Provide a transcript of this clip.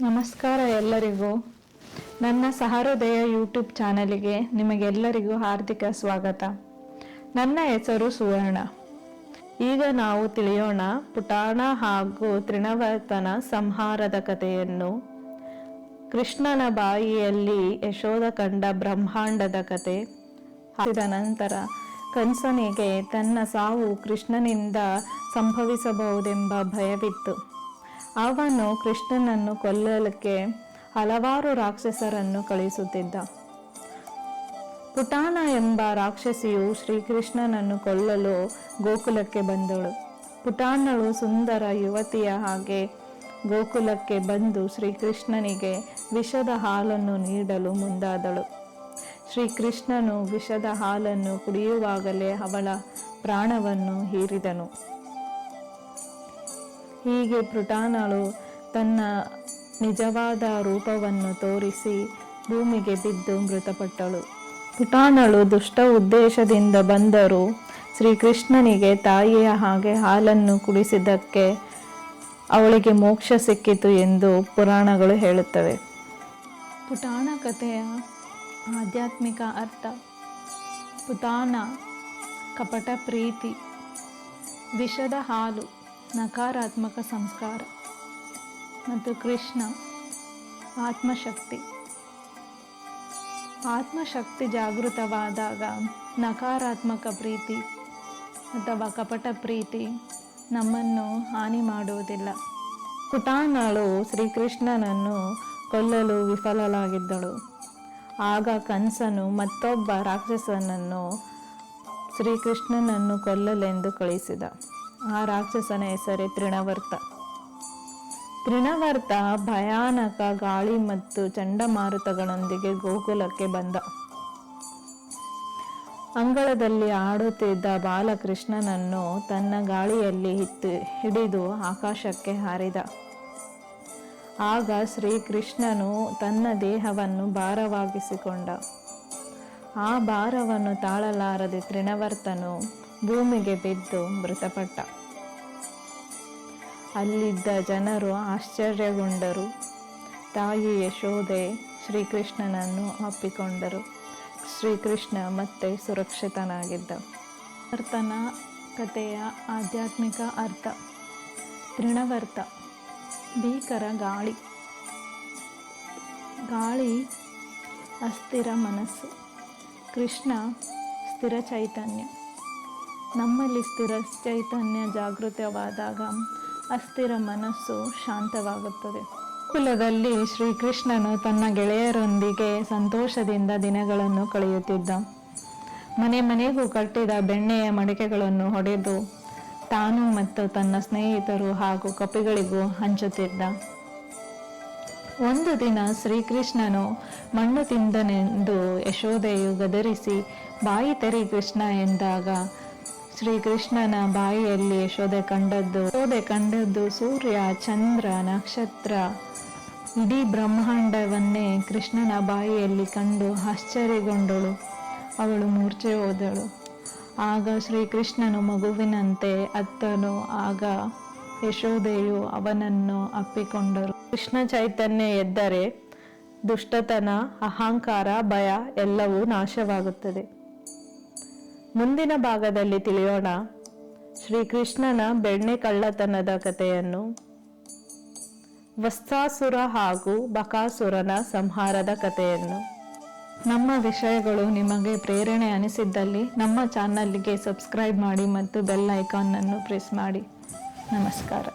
ನಮಸ್ಕಾರ ಎಲ್ಲರಿಗೂ. ನನ್ನ ಸಹೃದಯ ಯೂಟ್ಯೂಬ್ ಚಾನಲಿಗೆ ನಿಮಗೆಲ್ಲರಿಗೂ ಹಾರ್ದಿಕ ಸ್ವಾಗತ. ನನ್ನ ಹೆಸರು ಸುವರ್ಣ. ಈಗ ನಾವು ತಿಳಿಯೋಣ ಪುಟಾಣ ಹಾಗೂ ತೃಣವರ್ತನ ಸಂಹಾರದ ಕಥೆಯನ್ನು. ಕೃಷ್ಣನ ಬಾಯಿಯಲ್ಲಿ ಯಶೋದ ಕಂಡ ಬ್ರಹ್ಮಾಂಡದ ಕತೆ. ಆದ ನಂತರ ಕಂಸನಿಗೆ ತನ್ನ ಸಾವು ಕೃಷ್ಣನಿಂದ ಸಂಭವಿಸಬಹುದೆಂಬ ಭಯವಿತ್ತು. ಅವನು ಕೃಷ್ಣನನ್ನು ಕೊಲ್ಲಲಿಕ್ಕೆ ಹಲವಾರು ರಾಕ್ಷಸರನ್ನು ಕಳಿಸುತ್ತಿದ್ದ. ಪುಟಾಣ ಎಂಬ ರಾಕ್ಷಸಿಯು ಶ್ರೀಕೃಷ್ಣನನ್ನು ಕೊಲ್ಲಲು ಗೋಕುಲಕ್ಕೆ ಬಂದಳು. ಪುಟಾಣಳು ಸುಂದರ ಯುವತಿಯ ಹಾಗೆ ಗೋಕುಲಕ್ಕೆ ಬಂದು ಶ್ರೀಕೃಷ್ಣನಿಗೆ ವಿಷದ ಹಾಲನ್ನು ನೀಡಲು ಮುಂದಾದಳು. ಶ್ರೀಕೃಷ್ಣನು ವಿಷದ ಹಾಲನ್ನು ಕುಡಿಯುವಾಗಲೇ ಅವಳ ಪ್ರಾಣವನ್ನು ಹೀರಿದನು. ಹೀಗೆ ಪುಟಾಣಳು ತನ್ನ ನಿಜವಾದ ರೂಪವನ್ನು ತೋರಿಸಿ ಭೂಮಿಗೆ ಬಿದ್ದು ಮೃತಪಟ್ಟಳು. ಪುಟಾಣಳು ದುಷ್ಟ ಉದ್ದೇಶದಿಂದ ಬಂದರೂ ಶ್ರೀಕೃಷ್ಣನಿಗೆ ತಾಯಿಯ ಹಾಗೆ ಹಾಲನ್ನು ಕುಡಿಸಿದ್ದಕ್ಕೆ ಅವಳಿಗೆ ಮೋಕ್ಷ ಸಿಕ್ಕಿತು ಎಂದು ಪುರಾಣಗಳು ಹೇಳುತ್ತವೆ. ಪುಟಾಣ ಕಥೆಯ ಆಧ್ಯಾತ್ಮಿಕ ಅರ್ಥ. ಪುಟಾಣ ಕಪಟ ಪ್ರೀತಿ, ವಿಷದ ಹಾಲು ನಕಾರಾತ್ಮಕ ಸಂಸ್ಕಾರ, ಮತ್ತು ಕೃಷ್ಣ ಆತ್ಮಶಕ್ತಿ. ಆತ್ಮಶಕ್ತಿ ಜಾಗೃತವಾದಾಗ ನಕಾರಾತ್ಮಕ ಪ್ರೀತಿ ಅಥವಾ ಕಪಟ ಪ್ರೀತಿ ನಮ್ಮನ್ನು ಹಾನಿ ಮಾಡುವುದಿಲ್ಲ. ಪುಟಾಣಳು ಶ್ರೀಕೃಷ್ಣನನ್ನು ಕೊಲ್ಲಲು ವಿಫಲಳಾಗಿದ್ದಳು. ಆಗ ಕಂಸನು ಮತ್ತೊಬ್ಬ ರಾಕ್ಷಸನನ್ನು ಶ್ರೀಕೃಷ್ಣನನ್ನು ಕೊಲ್ಲಲೆಂದು ಕಳಿಸಿದ. ಆ ರಾಕ್ಷಸನ ಹೆಸರೇ ತೃಣವರ್ತ. ತೃಣವರ್ತ ಭಯಾನಕ ಗಾಳಿ ಮತ್ತು ಚಂಡಮಾರುತಗಳೊಂದಿಗೆ ಗೋಕುಲಕ್ಕೆ ಬಂದ. ಅಂಗಳದಲ್ಲಿ ಆಡುತ್ತಿದ್ದ ಬಾಲಕೃಷ್ಣನನ್ನು ತನ್ನ ಗಾಳಿಯಲ್ಲಿ ಹಿಡಿದು ಆಕಾಶಕ್ಕೆ ಹಾರಿದ. ಆಗ ಶ್ರೀಕೃಷ್ಣನು ತನ್ನ ದೇಹವನ್ನು ಭಾರವಾಗಿಸಿಕೊಂಡ. ಆ ಭಾರವನ್ನು ತಾಳಲಾರದೆ ತೃಣವರ್ತನು ಭೂಮಿಗೆ ಬಿದ್ದು ಮೃತಪಟ್ಟ. ಅಲ್ಲಿದ್ದ ಜನರು ಆಶ್ಚರ್ಯಗೊಂಡರು. ತಾಯಿ ಯಶೋದೆ ಶ್ರೀಕೃಷ್ಣನನ್ನು ಅಪ್ಪಿಕೊಂಡರು. ಶ್ರೀಕೃಷ್ಣ ಮತ್ತೆ ಸುರಕ್ಷಿತನಾಗಿದ್ದ. ವರ್ತನ ಕಥೆಯ ಆಧ್ಯಾತ್ಮಿಕ ಅರ್ಥ. ತೃಣವರ್ತ ಭೀಕರ ಗಾಳಿ. ಗಾಳಿ ಅಸ್ಥಿರ ಮನಸ್ಸು. ಕೃಷ್ಣ ಸ್ಥಿರ ಚೈತನ್ಯ. ನಮ್ಮಲ್ಲಿ ಸ್ಥಿರ ಚೈತನ್ಯ ಜಾಗೃತವಾದಾಗ ಅಸ್ಥಿರ ಮನಸ್ಸು ಶಾಂತವಾಗುತ್ತದೆ. ಗೋಕುಲದಲ್ಲಿ ಶ್ರೀಕೃಷ್ಣನು ತನ್ನ ಗೆಳೆಯರೊಂದಿಗೆ ಸಂತೋಷದಿಂದ ದಿನಗಳನ್ನು ಕಳೆಯುತ್ತಿದ್ದ. ಮನೆ ಮನೆಗೂ ಕಟ್ಟಿದ ಬೆಣ್ಣೆಯ ಮಡಿಕೆಗಳನ್ನು ಹೊಡೆದು ತಾನು ಮತ್ತು ತನ್ನ ಸ್ನೇಹಿತರು ಹಾಗೂ ಕಪಿಗಳಿಗೂ ಹಂಚುತ್ತಿದ್ದ. ಒಂದು ದಿನ ಶ್ರೀಕೃಷ್ಣನು ಮಣ್ಣು ತಿಂದನೆಂದು ಯಶೋದೆಯು ಗದರಿಸಿ ಬಾಯಿ ತೆರಿ ಕೃಷ್ಣ ಎಂದಾಗ ಶ್ರೀಕೃಷ್ಣನ ಬಾಯಿಯಲ್ಲಿ ಯಶೋದೆ ಕಂಡದ್ದು ಸೂರ್ಯ, ಚಂದ್ರ, ನಕ್ಷತ್ರ, ಇಡೀ ಬ್ರಹ್ಮಾಂಡವನ್ನೇ ಕೃಷ್ಣನ ಬಾಯಿಯಲ್ಲಿ ಕಂಡು ಆಶ್ಚರ್ಯಗೊಂಡಳು. ಅವಳು ಮೂರ್ಛೆ ಹೋದಳು. ಆಗ ಶ್ರೀಕೃಷ್ಣನು ಮಗುವಿನಂತೆ ಅತ್ತನು. ಆಗ ಯಶೋದೆಯು ಅವನನ್ನು ಅಪ್ಪಿಕೊಂಡರು. ಕೃಷ್ಣ ಚೈತನ್ಯ ಎದ್ದರೆ ದುಷ್ಟತನ, ಅಹಂಕಾರ, ಭಯ ಎಲ್ಲವೂ ನಾಶವಾಗುತ್ತದೆ. ಮುಂದಿನ ಭಾಗದಲ್ಲಿ ತಿಳಿಯೋಣ ಶ್ರೀಕೃಷ್ಣನ ಬೆಣ್ಣೆ ಕಳ್ಳತನದ ಕಥೆಯನ್ನು, ವತ್ಸಾಸುರ ಹಾಗೂ ಬಕಾಸುರನ ಸಂಹಾರದ ಕಥೆಯನ್ನು. ನಮ್ಮ ವಿಷಯಗಳು ನಿಮಗೆ ಪ್ರೇರಣೆ ಅನಿಸಿದ್ದಲ್ಲಿ ನಮ್ಮ ಚಾನಲ್ಗೆ ಸಬ್ಸ್ಕ್ರೈಬ್ ಮಾಡಿ ಮತ್ತು ಬೆಲ್ ಐಕಾನ್ ಅನ್ನು ಪ್ರೆಸ್ ಮಾಡಿ. ನಮಸ್ಕಾರ.